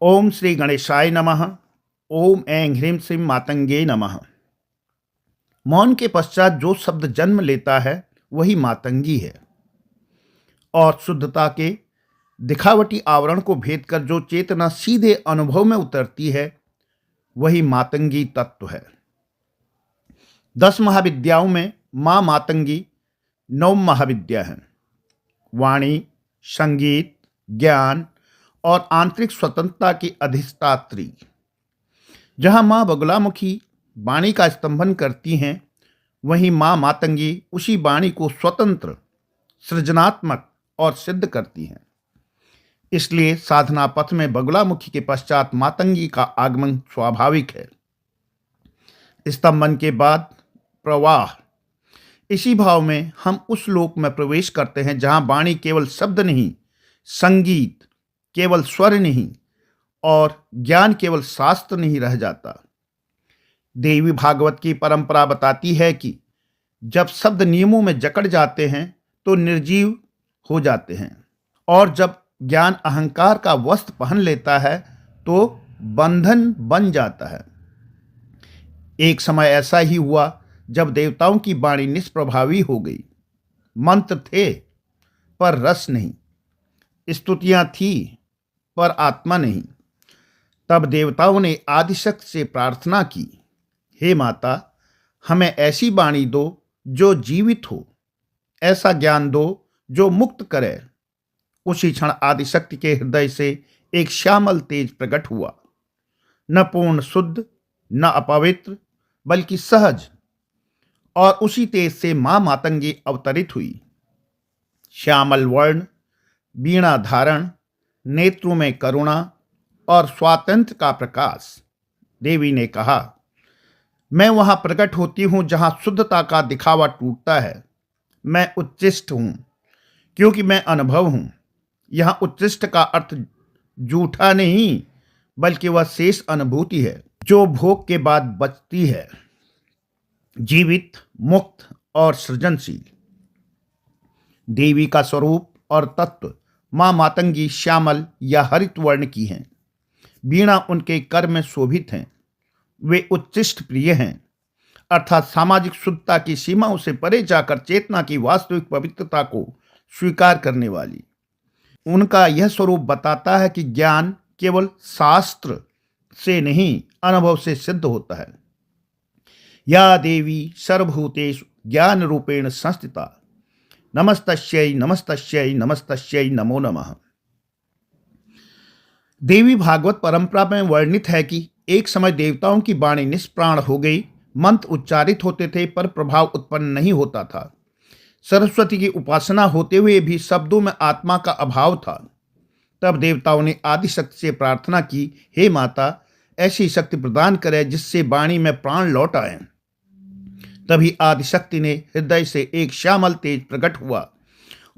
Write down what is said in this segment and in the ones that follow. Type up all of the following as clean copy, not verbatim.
ओम श्री गणेशाय नमः। ओम ऐं ह्रीं श्रीं मातंगे नमः। मौन के पश्चात जो शब्द जन्म लेता है वही मातंगी है और शुद्धता के दिखावटी आवरण को भेद कर जो चेतना सीधे अनुभव में उतरती है वही मातंगी तत्व है। 10 महाविद्याओं में मां मातंगी 9 महाविद्या है। वाणी, संगीत, ज्ञान और आंतरिक स्वतंत्रता की अधिष्ठात्री। जहां मां बगुलामुखी वाणी का स्तंभन करती हैं, वहीं मां मातंगी उसी वाणी को स्वतंत्र, सृजनात्मक और सिद्ध करती हैं। इसलिए साधना पथ में बगुलामुखी के पश्चात मातंगी का आगमन स्वाभाविक है। स्तंभन के बाद प्रवाह। इसी भाव में हम उस लोक में प्रवेश करते हैं जहां वाणी केवल शब्द नहीं, संगीत केवल स्वर नहीं और ज्ञान केवल शास्त्र नहीं रह जाता। देवी भागवत की परंपरा बताती है कि जब शब्द नियमों में जकड़ जाते हैं तो निर्जीव हो जाते हैं, और जब ज्ञान अहंकार का वस्त्र पहन लेता है तो बंधन बन जाता है। एक समय ऐसा ही हुआ जब देवताओं की वाणी निष्प्रभावी हो गई। मंत्र थे पर रस नहीं, स्तुतियां थी पर आत्मा नहीं। तब देवताओं ने आदिशक्ति से प्रार्थना की, हे माता, हमें ऐसी वाणी दो जो जीवित हो, ऐसा ज्ञान दो जो मुक्त करे। उसी क्षण आदिशक्ति के हृदय से एक श्यामल तेज प्रकट हुआ, न पूर्ण शुद्ध न अपवित्र बल्कि सहज, और उसी तेज से मां मातंगी अवतरित हुई। श्यामल वर्ण, वीणा धारण, नेत्रों में करुणा और स्वातंत्र्य का प्रकाश। देवी ने कहा, मैं वहां प्रकट होती हूं जहां शुद्धता का दिखावा टूटता है। मैं उच्चिष्ट हूं क्योंकि मैं अनुभव हूं। यहां उच्चिष्ट का अर्थ जूठा नहीं बल्कि वह शेष अनुभूति है जो भोग के बाद बचती है, जीवित, मुक्त और सृजनशील। देवी का स्वरूप और तत्व मां मातंगी श्यामल या हरित वर्ण की हैं। वीणा उनके कर में शोभित हैं। वे उच्चिष्ट प्रिय हैं, अर्थात सामाजिक शुद्धता की सीमाओं से परे जाकर चेतना की वास्तविक पवित्रता को स्वीकार करने वाली। उनका यह स्वरूप बताता है कि ज्ञान केवल शास्त्र से नहीं, अनुभव से सिद्ध होता है। या देवी सर्वभूतेषु ज्ञान रूपेण संस्थिता, नमस्तस्यै नमस्तस्यै नमस्तस्यै नमो नमः। देवी भागवत परंपरा में वर्णित है कि एक समय देवताओं की वाणी निष्प्राण हो गई। मंत्र उच्चारित होते थे पर प्रभाव उत्पन्न नहीं होता था। सरस्वती की उपासना होते हुए भी शब्दों में आत्मा का अभाव था। तब देवताओं ने आदिशक्ति से प्रार्थना की, हे माता, ऐसी शक्ति प्रदान करे जिससे वाणी में प्राण लौट आए। तभी आदिशक्ति ने हृदय से एक श्यामल तेज प्रकट हुआ।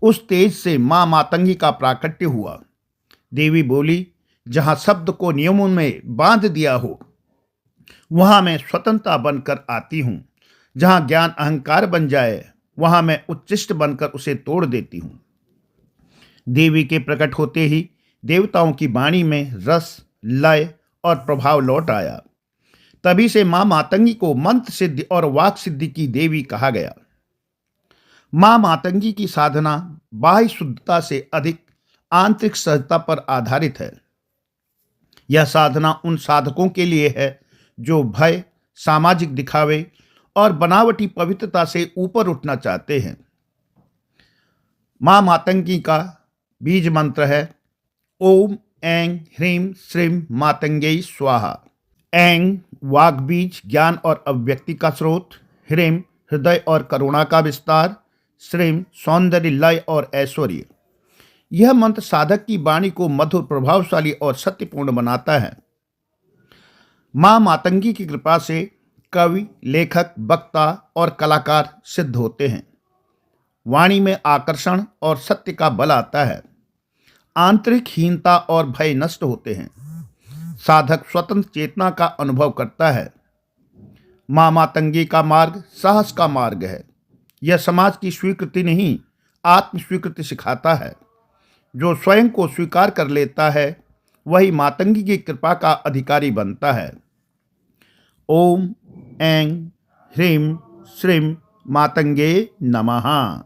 उस तेज से मां मातंगी का प्राकट्य हुआ। देवी बोली, जहां शब्द को नियमों में बांध दिया हो वहां मैं स्वतंत्रता बनकर आती हूं। जहां ज्ञान अहंकार बन जाए वहां मैं उच्चिष्ट बनकर उसे तोड़ देती हूं। देवी के प्रकट होते ही देवताओं की वाणी में रस, लय और प्रभाव लौट आया। तभी से मां मातंगी को मंत्र सिद्धि और वाक सिद्धि की देवी कहा गया। मां मातंगी की साधना बाह्य शुद्धता से अधिक आंतरिक सहजता पर आधारित है। यह साधना उन साधकों के लिए है जो भय, सामाजिक दिखावे और बनावटी पवित्रता से ऊपर उठना चाहते हैं। मां मातंगी का बीज मंत्र है ओम ऐं ह्रीं श्रीं मातंगे स्वाहा। ऐं वाग बीज, ज्ञान और अभिव्यक्ति का स्रोत। ह्रीं हृदय और करुणा का विस्तार। श्रीं सौंदर्य, लय और ऐश्वर्य। यह मंत्र साधक की वाणी को मधुर, प्रभावशाली और सत्यपूर्ण बनाता है। मां मातंगी की कृपा से कवि, लेखक, वक्ता और कलाकार सिद्ध होते हैं। वाणी में आकर्षण और सत्य का बल आता है। आंतरिक हीनता और भय नष्ट होते हैं। साधक स्वतंत्र चेतना का अनुभव करता है। मां मातंगी का मार्ग साहस का मार्ग है। यह समाज की स्वीकृति नहीं, आत्म स्वीकृति सिखाता है। जो स्वयं को स्वीकार कर लेता है वही मातंगी की कृपा का अधिकारी बनता है। ओम ऐं ह्रीं श्रीं मातंगे नमः।